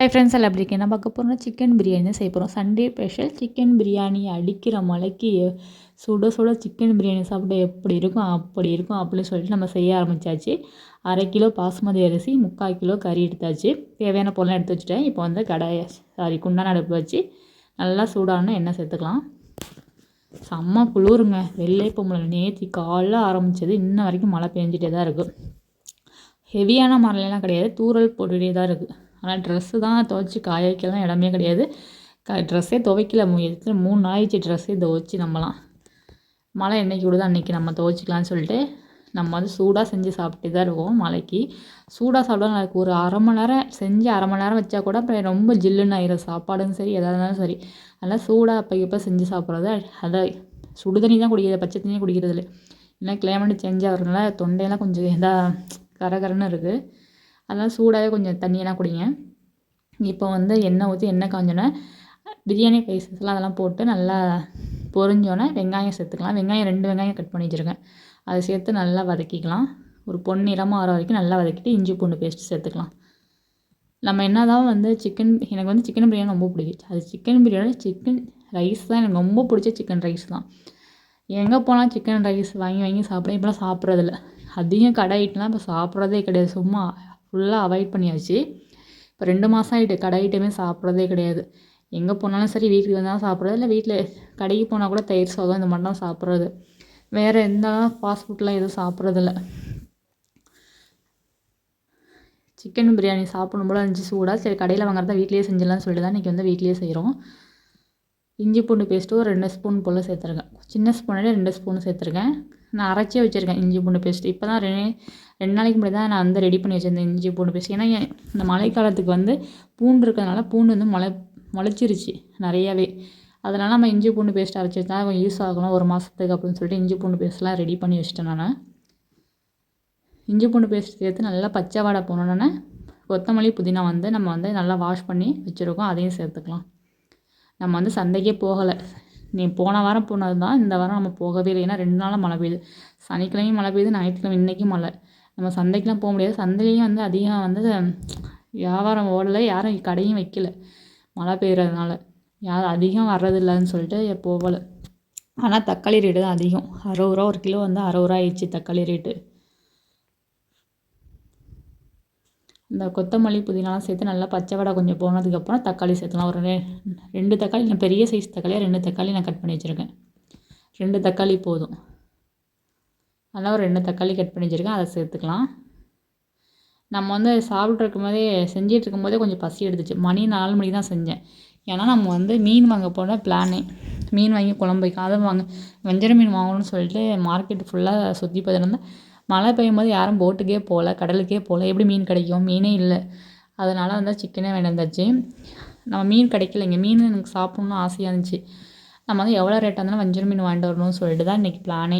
Hi friends, எல்லாம் எப்படி இருக்கீங்க? நான் பார்க்க போகிறோம்னா சிக்கன் பிரியாணி தான் செய்ய போகிறோம். Sunday special chicken biryani. அடிக்கிற மழைக்கு சுட சுட சிக்கன் பிரியாணி சாப்பிட எப்படி இருக்கும் அப்படி இருக்கும் அப்படின்னு சொல்லிட்டு நம்ம செய்ய ஆரம்பித்தாச்சு. 1/2 கிலோ பாஸ்மதி அரிசி, 3/4 கிலோ கறி எடுத்தாச்சு. தேவையான பொருள்லாம் எடுத்து வச்சுட்டேன். இப்போ வந்து குண்டான அடுப்பு வச்சு நல்லா சூடான எண்ணெய் சேர்த்துக்கலாம். செம்ம குளிருங்க, வெள்ளை பொம்பளை. நேற்று காலைல ஆரம்பித்தது இன்ன வரைக்கும் மழை பெஞ்சிட்டே தான் இருக்குது. ஹெவியான மழைலாம் கிடையாது, தூறல் போட்டுகிட்டே தான் இருக்குது. ஆனால் ட்ரெஸ்ஸு தான் துவைச்சி காய வைக்கலாம் இடமே கிடையாது. ட்ரெஸ்ஸே துவைக்கல, 3 நாள் ஆயிடுச்சு ட்ரெஸ்ஸே துவைச்சி. நம்மலாம் மழை என்றைக்கு விடுதோ அன்றைக்கி நம்ம துவைச்சிக்கலான்னு சொல்லிட்டு நம்ம வந்து சூடாக செஞ்சு சாப்பிட்டு தான் இருக்கோம். மழைக்கு சூடாக சாப்பிட்டா எனக்கு ஒரு 1/2 மணி நேரம் செஞ்சு 1/2 மணி நேரம் வச்சா கூட அப்புறம் ரொம்ப ஜில்லுன்னு ஆயிரும் சாப்பாடும் சரி, எதாக இருந்தாலும் சரி. அதனால் சூடாக அப்போ செஞ்சு சாப்பிட்றது. அதை சுடு தண்ணி தான் குடிக்கிறது, பச்சை தண்ணியே குடிக்கிறது இல்லை. ஏன்னா கிளைமேட் சேஞ்ச் ஆகிறதுனால தொண்டையெல்லாம் கொஞ்சம் இதாக கரகரன்னு இருக்குது. அதனால் சூடாகவே கொஞ்சம் தண்ணியெல்லாம் குடிங்க. இப்போ வந்து எண்ணெய் ஊற்றி எண்ணெய் காஞ்சோன்னே பிரியாணி ஸ்பைசஸ்லாம் அதெல்லாம் போட்டு நல்லா பொரிஞ்சோன்னே வெங்காயம் சேர்த்துக்கலாம். வெங்காயம் 2 வெங்காயம் கட் பண்ணி வச்சுருக்கேன். அதை சேர்த்து நல்லா வதக்கிக்கலாம். ஒரு பொன்னிறமாக ஆற வரைக்கும் நல்லா வதக்கிட்டு இஞ்சி பூண்டு பேஸ்ட் சேர்த்துக்கலாம். நம்ம என்ன தான் வந்து எனக்கு வந்து சிக்கன் பிரியாணி ரொம்ப பிடிக்கும். அது சிக்கன் பிரியாணி சிக்கன் ரைஸ் தான் எனக்கு ரொம்ப பிடிச்ச சிக்கன் ரைஸ் தான். எங்கே போனால் சிக்கன் ரைஸ் வாங்கி வாங்கி சாப்பிட்றேன். இப்போலாம் சாப்பிட்றதில்ல. அதிகம் கடை ஐட்டம்லாம் இப்போ சாப்பிட்றதே கிடையாது. சும்மா ஃபுல்லாக அவாய்ட் பண்ணியாச்சு. இப்போ 2 மாதம் ஆகிட்டு கடை ஐட்டமே சாப்பிட்றதே கிடையாது. எங்கே போனாலும் சரி, வீட்டுக்கு வந்தாலும் சாப்பிட்றது இல்லை, வீட்டில் கடைக்கு போனால் கூட தயிர் சாதம் இந்த மாதிரி தான் சாப்பிட்றது. வேறு எந்த ஃபாஸ்ட் ஃபுட்லாம் எதுவும் சாப்பிட்றதில்ல. சிக்கன் பிரியாணி சாப்பிடணும் போல் இருந்துச்சு சூடாக. சரி கடையில் வாங்குறதா வீட்லேயே செஞ்சிடலாம்னு சொல்லிட்டு தான் இன்றைக்கி வந்து வீட்லேயே செய்கிறோம். இஞ்சி பூண்டு பேஸ்ட்டு ஒரு 2 ஸ்பூன் போல் சேர்த்துருக்கேன். சின்ன ஸ்பூனில் 2 ஸ்பூன் சேர்த்துருக்கேன். நான் அரைச்சே வச்சுருக்கேன் இஞ்சி பூண்டு பேஸ்ட்டு. இப்போ தான் 2 நாளைக்கு முன்னாடி தான் நான் வந்து ரெடி பண்ணி வச்சுருந்தேன் இஞ்சி பூண்டு பேஸ்ட். ஏன்னா இந்த மழைக்காலத்துக்கு வந்து பூண்டு இருக்கிறதுனால பூண்டு வந்து முளைச்சிருச்சு நிறையாவே. அதனால் நம்ம இஞ்சி பூண்டு பேஸ்ட் அரைச்சி வச்சா கொஞ்சம் யூஸ் ஆகணும் 1 மாதத்துக்கு அப்படின்னு சொல்லிட்டு இஞ்சி பூண்டு பேஸ்ட்லாம் ரெடி பண்ணி வச்சுட்டேன் நான். இஞ்சி பூண்டு பேஸ்ட் சேர்த்து நல்லா பச்சை வாடை போனோன்னே கொத்தமல்லி புதினா வந்து நம்ம வந்து நல்லா வாஷ் பண்ணி வச்சுருக்கோம், அதையும் சேர்த்துக்கலாம். நம்ம வந்து சந்தைக்கே போகலை. போன வாரம் போனது தான், இந்த வாரம் நம்ம போகவே இல்லை. ஏன்னா 2 நாளாக மழை பெய்யுது. சனிக்கிழமையும் மழை பெய்யுது, ஞாயிற்றுக்கிழமை இன்றைக்கும் மழை. நம்ம சந்தைக்கெலாம் போக முடியாது. சந்தையிலையும் வந்து அதிகம் வந்து வியாபாரம் ஓடலை, யாரும் கடையும் வைக்கல மழை பெய்கிறதுனால. யாரும் அதிகம் வர்றதில்லைன்னு சொல்லிட்டு போகலை. ஆனால் தக்காளி ரேட்டு தான் அதிகம். 60 ரூபா ஒரு கிலோ வந்து 60 ரூபா ஆயிடுச்சு தக்காளி ரேட்டு. இந்த கொத்தமல்லி புதினாலாம் சேர்த்து நல்லா பச்சை வடை கொஞ்சம் போனதுக்கப்புறம் தக்காளி சேர்த்துலாம். ஒரு 2 தக்காளி, நான் பெரிய சைஸ் தக்காளியாக 2 தக்காளி நான் கட் பண்ணி வச்சுருக்கேன். 2 தக்காளி போதும். அதனால் ஒரு 2 தக்காளி கட் பண்ணி வச்சுருக்கேன், அதை சேர்த்துக்கலாம். நம்ம வந்து சாப்பிட்ருக்கும் செஞ்சிட்ருக்கும் கொஞ்சம் பசி எடுத்துச்சு. மணி 4 மணிக்கு தான் செஞ்சேன். ஏன்னா நம்ம வந்து மீன் வாங்க போன பிளானே, மீன் வாங்கி குழம்பு வைக்கலாம். அதை வஞ்சர மீன் வாங்கணும்னு சொல்லிட்டு மார்க்கெட் ஃபுல்லாக சுற்றி பார்த்துட்டு மழை பெய்யும்போது யாரும் போட்டுக்கே போகல, கடலுக்கே போகல. எப்படி மீன் கிடைக்கும்? மீனே இல்லை. அதனால் வந்து சிக்கனே வேண்டி வந்தாச்சு. நம்ம மீன் கிடைக்கலைங்க. மீன் எனக்கு சாப்பிட்ணுன்னு ஆசையாக இருந்துச்சு. நம்ம வந்து எவ்வளோ ரேட்டாக இருந்தாலும் வஞ்சர மீன் வாங்கிட்டு வரணும்னு சொல்லிட்டு தான் இன்றைக்கி பிளானே.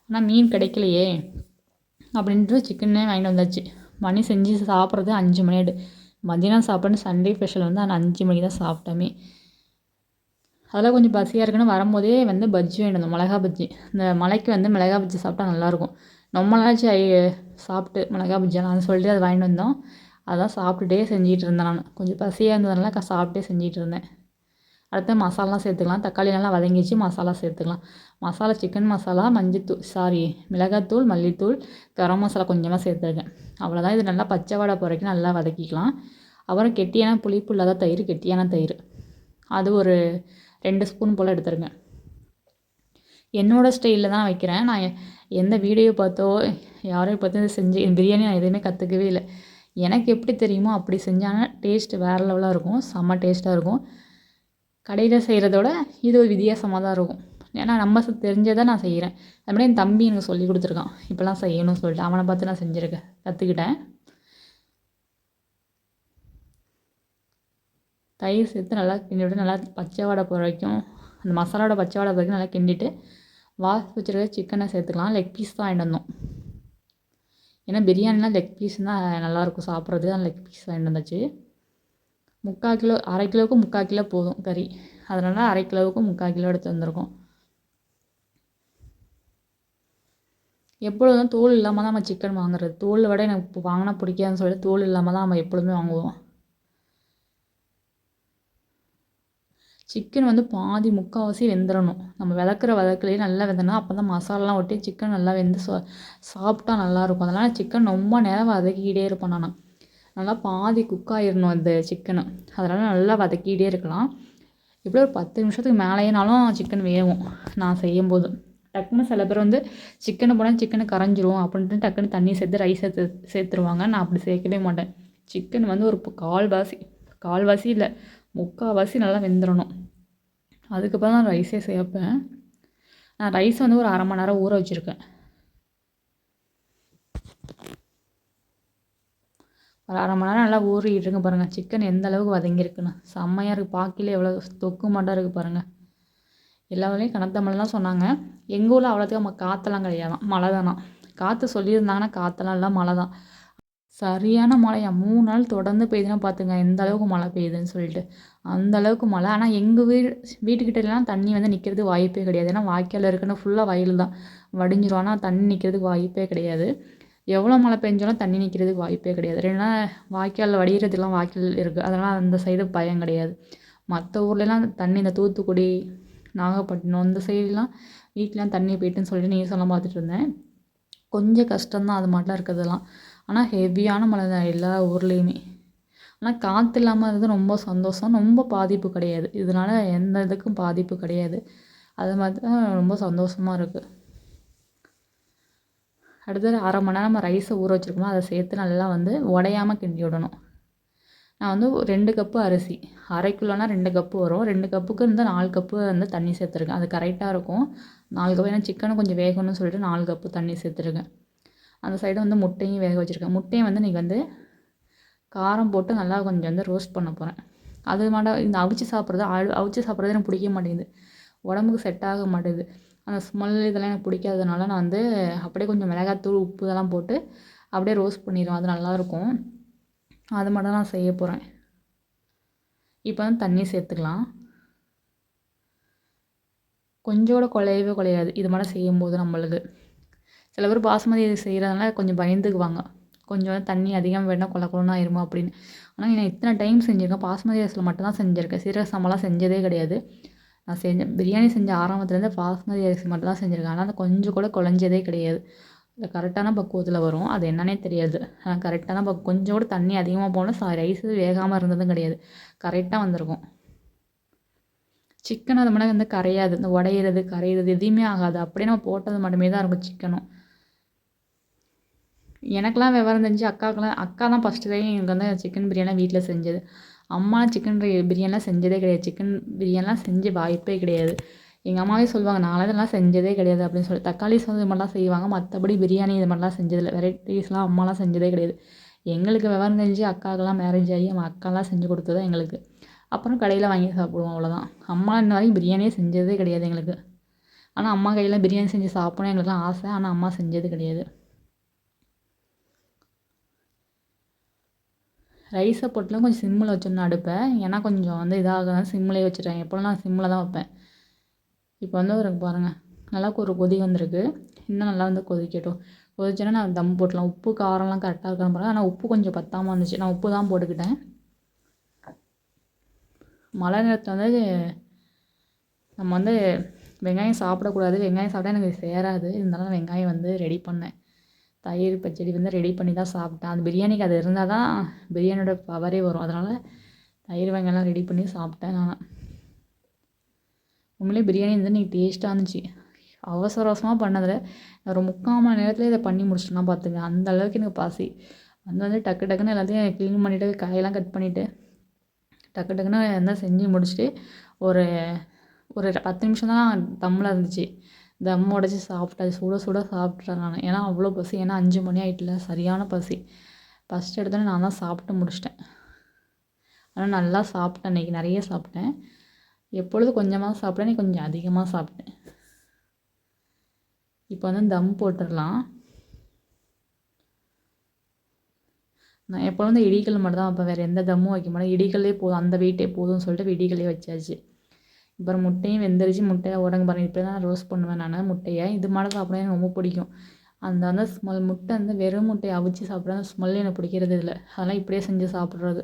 ஆனால் மீன் கிடைக்கலையே அப்படின்ட்டு சிக்கனே வாங்கிட்டு வந்தாச்சு. மணி செஞ்சு சாப்பிட்றது 5 மணி ஆகிடு. மதியானம் சாப்பிட்றது சண்டே ஸ்பெஷல் வந்து நான் 5 மணிக்கு தான் சாப்பிட்டோமே. அதெல்லாம் கொஞ்சம் பசியாக இருக்குன்னு வரும்போதே வந்து பஜ்ஜி வாங்கிட்டு வந்தோம், மிளகா பஜ்ஜி. இந்த மலைக்கு வந்து மிளகா பஜ்ஜி சாப்பிட்டா நல்லாயிருக்கும். ரொம்ப நாளாச்சும் சாப்பிட்டு மிளகா பஜ்ஜியான்னு சொல்லிட்டு அதை வாங்கிட்டு வந்தோம். அதான் சாப்பிட்டுட்டே செஞ்சிகிட்டு இருந்தேன் நான். கொஞ்சம் பசியாக இருந்ததுனால சாப்பிட்டே செஞ்சிகிட்டு இருந்தேன். அடுத்து மசாலாலாம் சேர்த்துக்கலாம். தக்காளி நல்லா வதங்கிச்சு, மசாலா சேர்த்துக்கலாம். மசாலா சிக்கன் மசாலா, மிளகாத்தூள், மல்லித்தூள், கரம் மசாலா கொஞ்சமாக சேர்த்துருக்கேன். அவ்வளோதான். இது நல்லா பச்சை வாடை போகிற வரைக்கும் நல்லா வதக்கிக்கலாம். அப்புறம் கெட்டியான புளிப்பு இல்லாத தயிர், கெட்டியான தயிர், அது ஒரு 2 ஸ்பூன் போல் எடுத்துருங்க. என்னோடய ஸ்டைலில் தான் வைக்கிறேன். நான் எந்த வீடியோ பார்த்தோ யாரையும் பார்த்து செஞ்சு பிரியாணி நான் எதுவுமே கற்றுக்கவே இல்லை. எனக்கு எப்படி தெரியுமோ அப்படி செஞ்சாங்கன்னா டேஸ்ட்டு வேறு லெவலாக இருக்கும், செம்ம டேஸ்ட்டாக இருக்கும். கடையில் செய்கிறதோட இது ஒரு வித்தியாசமாக தான் இருக்கும். ஏன்னா நம்ம தெரிஞ்சதை நான் செய்கிறேன். அதுமாதிரி என் தம்பி எனக்கு சொல்லி கொடுத்துருக்கான், இப்போலாம் செய்யணும்னு சொல்லிட்டு. அவனை பார்த்து நான் கற்றுக்கிட்டேன். தயிர் சேர்த்து நல்லா கிண்டிவிட்டு நல்லா பச்சை வாடை போகிற வரைக்கும், அந்த மசாலாவோட பச்சை வாடை போகிற வரைக்கும் நல்லா கிண்டிட்டு வாஷ் வச்சுருக்க சிக்கனை சேர்த்துக்கலாம். லெக் பீஸ் தான் வாங்கிட்டு வந்தோம். ஏன்னா பிரியாணிலாம் லெக் பீஸ் தான் நல்லாயிருக்கும் சாப்பிட்றது. தான் லெக் பீஸ் வாங்கிட்டு வந்தாச்சு. 3/4 கிலோ, 1/2 கிலோவுக்கு 3/4 கிலோ போதும் கறி. அதனால் 1/2 கிலோவுக்கு 3/4 கிலோ எடுத்து வந்திருக்கோம். எப்பொழுதும் தோல் இல்லாமல் தான் நம்ம சிக்கன் வாங்குறது. தோல் விட எனக்கு வாங்கினா பிடிக்காதுன்னு சொல்லிட்டு தோல் இல்லாமல் தான் நம்ம எப்பொழுதுமே வாங்குவோம். சிக்கன் வந்து பாதி முக்கால்வாசி வெந்துடணும். நம்ம வதக்குலேயே நல்லா வெந்தனா அப்போ தான் மசாலாலாம் ஒட்டி சிக்கன் நல்லா வெந்து சாப்பிட்டா நல்லாயிருக்கும். அதனால் சிக்கன் ரொம்ப நேரம் வதக்கிக்கிட்டே இருப்பேன் நான். நல்லா பாதி குக் ஆயிடணும் அந்த சிக்கனு. அதனால் நல்லா வதக்கிட்டே இருக்கலாம். எப்படியும் ஒரு 10 நிமிஷத்துக்கு மேலேனாலும் சிக்கன் வேகும் நான் செய்யும்போது. டக்குன்னு சில பேர் வந்து சிக்கனை போனால் சிக்கனை கரைஞ்சிரும் அப்படின்ட்டு டக்குன்னு தண்ணி சேர்த்து ரைஸ் சேர்த்துருவாங்க. நான் அப்படி சேர்க்கவே மாட்டேன். சிக்கன் வந்து ஒரு கால்வாசி இல்லை, முக்கால்வாசி நல்லா வெந்துடணும். அதுக்கப்புறம் தான் ரைஸே சேர்ப்பேன். நான் ரைஸ் வந்து ஒரு 1/2 மணி நேரம் ஊற வச்சுருக்கேன். ஒரு 1/2 மணி நேரம் நல்லா ஊறிக்கிட்டு இருக்கு பாருங்கள். சிக்கன் எந்த அளவுக்கு வதங்கியிருக்குன்னு செம்மையாக இருக்குது. பார்க்கல எவ்வளோ தொக்கு மாட்டா இருக்குது பாருங்கள். எல்லா வேலையும் கனத்த மழை தான் சொன்னாங்க. எங்கள் ஊரில் அவ்வளோத்துக்கு நம்ம காற்றெல்லாம் கிடையாதான், மழை தானா. காற்று சொல்லியிருந்தாங்கன்னா காற்றெல்லாம் இல்லை, மழை தான். சரியான மழையா 3 நாள் தொடர்ந்து பெய்யுதுன்னா பார்த்துங்க எந்த அளவுக்கு மழை பெய்யுதுன்னு சொல்லிட்டு. அந்த அளவுக்கு மழை. ஆனால் எங்கள் வீட்டுக்கிட்டலாம் தண்ணி வந்து நிற்கிறதுக்கு வாய்ப்பே கிடையாது. ஏன்னா வாய்க்கால் இருக்குன்னு ஃபுல்லாக வயல் தான், வடிஞ்சிரும். ஆனால் தண்ணி நிற்கிறதுக்கு வாய்ப்பே கிடையாது. எவ்வளோ மழை பெஞ்சாலும் தண்ணி நிற்கிறதுக்கு வாய்ப்பே கிடையாது. ஏன்னா வாய்க்காலில் வடிகிறதுலாம் வாய்க்கால் இருக்குது, அதெல்லாம் அந்த சைடு பயம் கிடையாது. மற்ற ஊர்லலாம் தண்ணி, இந்த தூத்துக்குடி, நாகப்பட்டினம் இந்த சைடுலாம் வீட்டிலாம் தண்ணி போயிட்டுன்னு சொல்லிட்டு நியூஸெல்லாம் பார்த்துட்டு இருந்தேன். கொஞ்சம் கஷ்டம்தான் அது மாதிரிலாம் இருக்கிறதெல்லாம். ஆனால் ஹெவியான மழை தான் எல்லா ஊர்லேயுமே. ஆனால் காற்று இல்லாமல் இருந்தது ரொம்ப சந்தோஷம். ரொம்ப பாதிப்பு கிடையாது, இதனால் எந்த இதுக்கும் பாதிப்பு கிடையாது. அது மாதிரி தான் ரொம்ப சந்தோஷமாக இருக்குது. அடுத்தது 1/2 மணி நேரம் நம்ம ரைஸை ஊற வச்சுருக்கோமோ அதை சேர்த்து நல்லா வந்து உடையாமல் கிண்டி விடணும். நான் வந்து 2 கப்பு அரிசி, 1/2 கிலோனா 2 கப்பு வரும். 2 கப்புக்கு வந்து 4 கப்பு வந்து தண்ணி சேர்த்துருக்கேன். அது கரெக்டாக இருக்கும். 4 கப்பு, ஏன்னா சிக்கனும் கொஞ்சம் வேகணும்னு சொல்லிட்டு 4 கப்பு தண்ணி சேர்த்துருக்கேன். அந்த சைடு வந்து முட்டையும் வேக வச்சுருக்கேன். முட்டையும் வந்து இன்றைக்கி வந்து காரம் போட்டு நல்லா கொஞ்சம் வந்து ரோஸ்ட் பண்ண போகிறேன். அது மாட்டோம் இந்த அவிச்சு சாப்பிட்றது எனக்கு பிடிக்க மாட்டேங்குது, உடம்புக்கு செட் ஆக மாட்டேங்குது. அந்த ஸ்மெல் இதெல்லாம் எனக்கு பிடிக்காததுனால நான் வந்து அப்படியே கொஞ்சம் மிளகாத்தூள், உப்பு இதெல்லாம் போட்டு அப்படியே ரோஸ்ட் பண்ணிடுவேன். அது நல்லாயிருக்கும். அது மட்டும் நான் செய்ய போகிறேன். இப்போ வந்து தண்ணி சேர்த்துக்கலாம். கொஞ்சம் கூட குழையவே குழையாது இது மாதிரி செய்யும்போது. நம்மளுக்கு சில பேர் பாசுமதி செய்கிறதுனால கொஞ்சம் பயந்துக்குவாங்க, கொஞ்சம் தண்ணி அதிகம் வேணால் கொலன்னு ஆயிருமா அப்படின்னு. ஆனால் நான் இத்தனை டைம் செஞ்சுருக்கேன். பாசுமதி ரைஸில் மட்டும்தான் செஞ்சுருக்கேன், சீரக சம்பாலாம் செஞ்சதே கிடையாது. நான் பிரியாணி செஞ்ச ஆரம்பத்துலேருந்து பாசுமதி அரிசி மட்டும் தான் செஞ்சுருக்கேன். ஆனால் அது கொஞ்சம் கூட குழஞ்சதே கிடையாது. அது கரெக்டான பக்குவத்தில் வரும், அது என்னன்னே தெரியாது. ஆனால் கரெக்டான கொஞ்சம் கூட தண்ணி அதிகமாக போனால் ரைஸ் வேகாமல் இருந்ததும் கிடையாது, கரெக்டாக வந்திருக்கும். சிக்கன் அது மாதிரி வந்து கரையாது, இந்த உடையிறது கரையிறது எதுவுமே ஆகாது. அப்படியே நம்ம போட்டது மட்டுமே தான் இருக்கும் சிக்கனும். எனக்கெலாம் விவரம் தெரிஞ்சு அக்கா தான் ஃபஸ்ட்டு டைம் எனக்கு வந்து சிக்கன் பிரியாணி வீட்டில் செஞ்சது. அம்மா சிக்கன் பிரியாணிலாம் செஞ்சதே கிடையாது. சிக்கன் பிரியாணிலாம் செஞ்சு வாய்ப்பே கிடையாது. எங்கள் அம்மாவே சொல்லுவாங்க, நான்லாம் இதெல்லாம் செஞ்சதே கிடையாது அப்படின்னு சொல்லி. தக்காளி சாதம் இது மாதிரிலாம் செய்வாங்க, மற்றபடி பிரியாணி இது மாதிரிலாம் செஞ்சதில்லை. வெரைட்டிஸ்லாம் அம்மாலாம் செஞ்சதே கிடையாது. எங்களுக்கு விவரம் தெரிஞ்சு அக்காவுக்கெல்லாம் மேரேஜ் ஆகி நம்ம அக்காலாம் செஞ்சு கொடுத்தது எங்களுக்கு. அப்புறம் கடையில் வாங்கி சாப்பிடுவோம், அவ்வளோதான். அம்மா இன்ன வரைக்கும் பிரியாணியே செஞ்சதே கிடையாது எங்களுக்கு. ஆனால் அம்மா கையில் பிரியாணி செஞ்சு சாப்பிடணும் எங்களுக்குலாம் ஆசை, ஆனால் அம்மா செஞ்சது கிடையாது. ரைஸை போட்டுலாம் கொஞ்சம் சிம்மில் வச்சிடணும் அடுப்பை, ஏன்னா கொஞ்சம் வந்து இதாக சிம்மிலே வச்சுட்டேன். எப்போல்லாம் நான் சிம்மில் தான் வைப்பேன். இப்போ வந்து ஒரு பாருங்கள், நல்லா ஒரு கொதி வந்திருக்கு. இன்னும் நல்லா வந்து கொதிக்கட்டும். கொதிச்சோன்னா நான் தம் போட்டலாம். உப்பு காரம்லாம் கரெக்டாக இருக்கான்னு பாருங்கள். ஆனால் உப்பு கொஞ்சம் பத்தாமல் இருந்துச்சு, நான் உப்பு தான் போட்டுக்கிட்டேன். மழை நேரத்தில் வந்து நம்ம வந்து வெங்காயம் சாப்பிடக்கூடாது, வெங்காயம் சாப்பிட்டா எனக்கு சேராது. இருந்தாலும் வெங்காயம் வந்து ரெடி பண்ணேன். தயிர் பச்சடி வந்து ரெடி பண்ணி தான் சாப்பிட்டேன். அந்த பிரியாணிக்கு அது இருந்தால் தான் பிரியாணியோட பவரே வரும். அதனால் தயிர் வெங்காயம்லாம் ரெடி பண்ணி சாப்பிட்டேன் நான். உண்மையிலே பிரியாணி வந்து இன்றைக்கி டேஸ்ட்டாக இருந்துச்சு. அவசர அவசரமாக பண்ணதில் ஒரு 3/4 மணி நேரத்தில் இதை பண்ணி முடிச்சிட்டேன்னா பார்த்துங்க. அந்த அளவுக்கு எனக்கு பசி வந்து டக்கு டக்குன்னு எல்லாத்தையும் க்ளீன் பண்ணிவிட்டு காயெல்லாம் கட் பண்ணிவிட்டு டக்கு டக்குன்னு எல்லாம் செஞ்சு முடிச்சுட்டு ஒரு 10 நிமிஷம் தான் தம்மில் இருந்துச்சு. தம் உடச்சி சாப்பிட்டேன், சுட சுட சாப்பிட்டேன் நான். ஏன்னா அவ்வளோ பசி, ஏன்னா 5 மணி ஆகிட்டுல, சரியான பசி. ஃபஸ்ட்டு எடுத்தோன்னே நான் தான் சாப்பிட்டு முடிச்சிட்டேன். ஆனால் நல்லா சாப்பிட்டேன், இன்றைக்கி நிறைய சாப்பிட்டேன். எப்பொழுதும் கொஞ்சமாக சாப்பிட்டேன், இன்றைக்கி கொஞ்சம் அதிகமாக சாப்பிட்டேன். இப்போ வந்து தம் போட்டுடலாம். நான் எப்போ வந்து இடிக்கல் மட்டும் தான் வைப்பேன், வேறு எந்த தம்மும் வைக்க மாட்டேன். இடிக்கல்லே போதும், அந்த வெயிட்டே போதும்னு சொல்லிட்டு இடிக்கல்லே வச்சாச்சு. அப்புறம் முட்டையும் வெந்துருச்சு. முட்டையை உடங்க பாருங்கள், இப்படி தான் ரோஸ்ட் பண்ணுவேன் நான் முட்டையை. இது மாதிரி சாப்பிட எனக்கு ரொம்ப பிடிக்கும். அந்த அந்த ஸ்மெல், முட்டை வந்து வெறும் முட்டையை அவிச்சு சாப்பிட்ற அந்த ஸ்மெல் எனக்கு பிடிக்கிறது இல்லை. அதெல்லாம் இப்படியே செஞ்சு சாப்பிட்றது.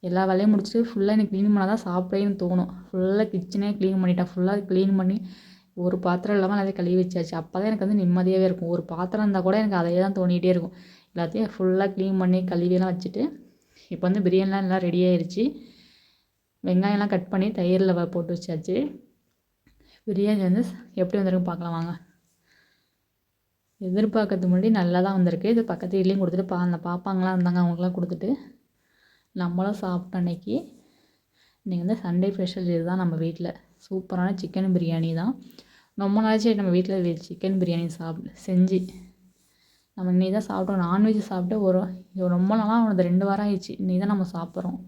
எல்லா வேலையும் முடிச்சுட்டு ஃபுல்லாக எனக்கு க்ளீன் பண்ணால் தான் சாப்பிடவே எனக்கு தோணும். ஃபுல்லாக கிச்சனே க்ளீன் பண்ணிட்டேன். ஃபுல்லாக க்ளீன் பண்ணி ஒரு பாத்திரம் இல்லாமல் எல்லாத்தையும் கழுவி வச்சாச்சு. அப்போ தான் எனக்கு வந்து நிம்மதியாகவே இருக்கும். ஒரு பாத்திரம் இருந்தால் கூட எனக்கு அதே தான் தோணிகிட்டே இருக்கும். எல்லாத்தையும் ஃபுல்லாக க்ளீன் பண்ணி கழுவியெல்லாம் வச்சுட்டு இப்போ வந்து பிரியாணிலாம் எல்லாம் ரெடி ஆயிடுச்சு. வெங்காயம்லாம் கட் பண்ணி தயிரில் போட்டு வச்சாச்சு. பிரியாணி வந்து எப்படி வந்திருக்குன்னு பார்க்கலாம் வாங்க. எதிர்பார்க்கறதுக்கு முன்னாடி நல்லா தான் வந்திருக்கு. இது பக்கத்து வீட்லேயும் கொடுத்துட்டு அந்த பாப்பாங்களாம் இருந்தாங்க, அவங்களுக்குலாம் கொடுத்துட்டு நம்மளும் சாப்பிட்டோம். இன்றைக்கி வந்து சண்டே ஸ்பெஷல் இது தான் நம்ம வீட்டில். சூப்பரான சிக்கன் பிரியாணி தான். ரொம்ப நாளாச்சு நம்ம வீட்டில் சிக்கன் பிரியாணி செஞ்சு நம்ம இன்றைக்கி தான் சாப்பிட்டோம். நான்வெஜ் சாப்பிட்டு ரொம்ப நாளாக ஒரு 2 வாரம் ஆயிடுச்சு. இன்றைக்கி தான் நம்ம சாப்பிட்றோம்.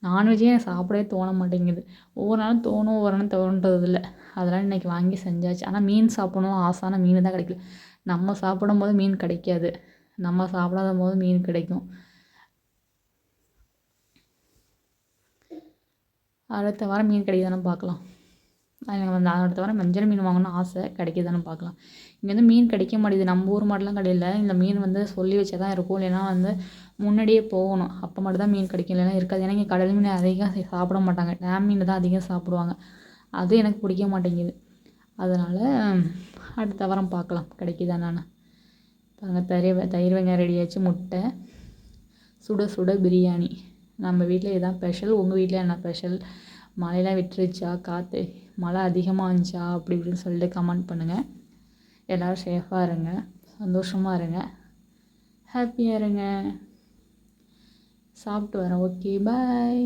நான்வெஜ்ஜே எனக்கு சாப்பிடவே தோண மாட்டேங்குது. ஒவ்வொரு நாளும் தோணும், ஒவ்வொரு நாளும் தோன்றதில்ல. அதெல்லாம் இன்றைக்கி வாங்கி செஞ்சாச்சு. ஆனால் மீன் சாப்பிடணும் ஆசையான மீன் தான் கிடைக்கல. நம்ம சாப்பிடும்போது மீன் கிடைக்காது, நம்ம சாப்பிடாத போது மீன் கிடைக்கும். அடுத்த வாரம் மீன் கிடைக்குதானு பார்க்கலாம். எனக்கு வந்து அடுத்த வாரம் மஞ்சள் மீன் வாங்கணும்னு ஆசை, கிடைக்குதானு பார்க்கலாம். இங்கே வந்து மீன் கிடைக்க மாட்டேங்குது. நம்ம ஊர் மாட்டெலாம் கிடையில. இந்த மீன் வந்து சொல்லி வச்சா தான் இருக்கும், இல்லைன்னா வந்து முன்னாடியே போகணும். அப்போ மட்டும் தான் மீன் கிடைக்கும், இல்லைன்னா இருக்காது. ஏன்னா இங்கே கடல் மீன் அதிகம் சாப்பிட மாட்டாங்க, டேம் மீன் தான் அதிகம் சாப்பிடுவாங்க. அது எனக்கு பிடிக்க மாட்டேங்குது. அதனால் அடுத்த வாரம் பார்க்கலாம் கிடைக்குதானு. பாருங்கள், தயிர் வெங்காயம் ரெடி ஆச்சு. முட்டை, சுட சுட பிரியாணி. நம்ம வீட்டில் இதுதான் ஸ்பெஷல். உங்கள் வீட்டில் என்ன ஸ்பெஷல்? மழையெல்லாம் விட்டுருச்சா? காற்று மழை அதிகமாக இருந்துச்சா? அப்படி இப்படின்னு சொல்லிட்டு கமெண்ட் பண்ணுங்கள். எல்லோரும் சேஃபாக இருங்க, சந்தோஷமாக இருங்க, ஹாப்பியாக இருங்க. சாப்பிட்டு வரேன். ஓகே, பாய்.